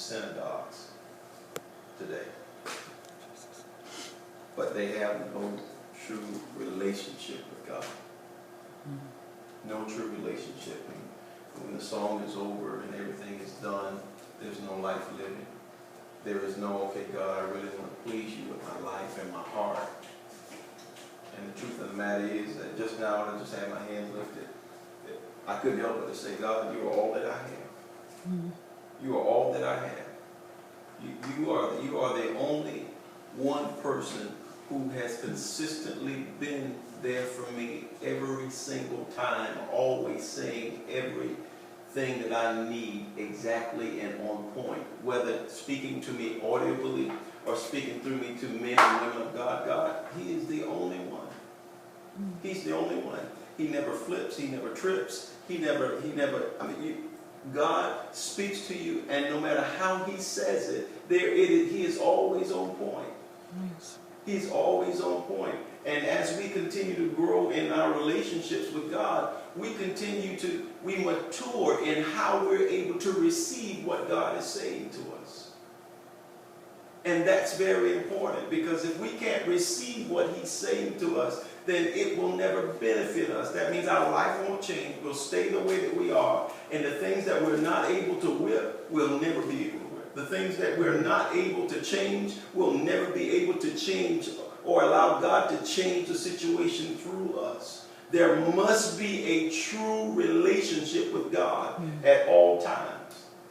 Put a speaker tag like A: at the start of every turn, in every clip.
A: synagogues today. But they have no true relationship with God. No true relationship. And when the song is over and everything is done, there's no life living. There is no, okay, God, I really want to please you with my life and my heart. And the truth of the matter is that just now, when I just had my hands lifted, I couldn't help but to say, God, you are all that I have. You are all that I have. You are the only one person who has consistently been there for me every single time, always saying everything that I need exactly and on point, whether speaking to me audibly or speaking through me to men and women of God. God, He is the only one. He's the only one. He never flips. He never trips. God speaks to you, and no matter how He says it, He is always on point.
B: Yes.
A: He's always on point. And as we continue to grow in our relationships with God, we mature in how we're able to receive what God is saying to us. And that's very important, because if we can't receive what He's saying to us, then it will never benefit us. That means our life won't change. We'll stay the way that we are. And the things that we're not able to whip, we'll never be able to whip. The things that we're not able to change, we'll never be able to change or allow God to change the situation through us. There must be a true relationship with God at all times.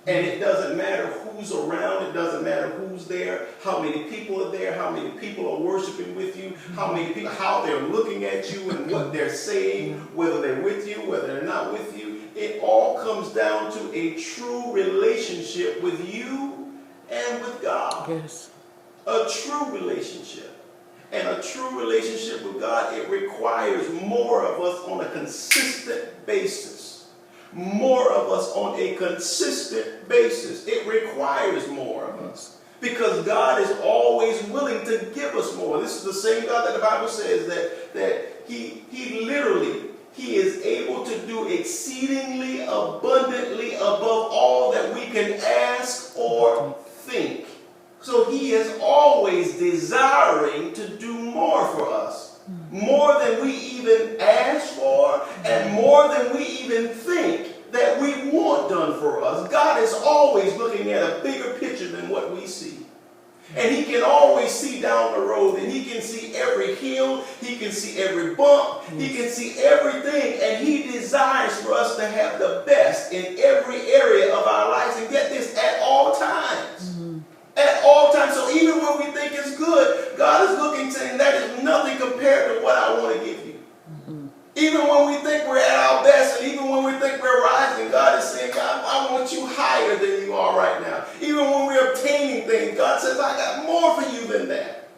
A: And it doesn't matter who's around, it doesn't matter who's there, how many people are there, how many people are worshiping with you, how many people, how they're looking at you and what they're saying, whether they're with you, whether they're not with you. It all comes down to a true relationship with you and with God.
B: Yes.
A: A true relationship. And a true relationship with God, it requires more of us on a consistent basis. More of us on a consistent basis. It requires more of us. Because God is always willing to give us more. This is the same God that the Bible says that He literally, He is able to do exceedingly abundantly above all that we can ask or think. So He is always desiring to do more for us. More than we even ask for, and more than we even think that we want done for us. God is always looking at a bigger picture than what we see. And He can always see down the road, and He can see every hill, He can see every bump, He can see everything, and He desires for us to have the best in every area of our lives, and get this, at all times. At all times. So even when we think it's good, God is looking, saying that is nothing compared to what I want to give you. Even when we think we're at our best, and even when we think we're rising, God is saying, God, I want you higher than you are right now. Even when we're obtaining things, God says, I got more for you than that.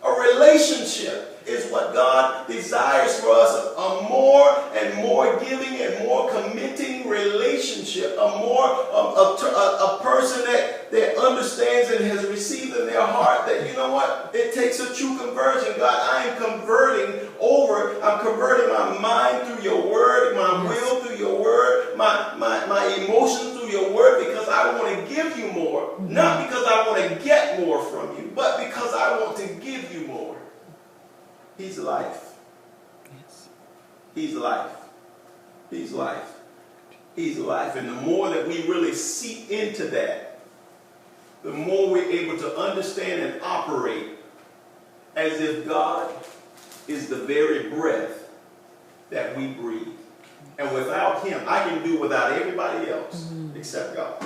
A: A relationship is what God desires for us, a more and more giving and more committing relationship, a person that understands and has received in their heart that, you know what, it takes a true conversion. God, I am converting I'm converting my mind through your word, my will through your word, my emotions through your word, because I want to give you more. Not because I want to get more from you, but because I want to give you more. He's life.
B: Yes.
A: He's life. He's life. He's life. And the more that we really seep into that, the more we're able to understand and operate as if God is the very breath that we breathe. And without Him, I can do without everybody else except God.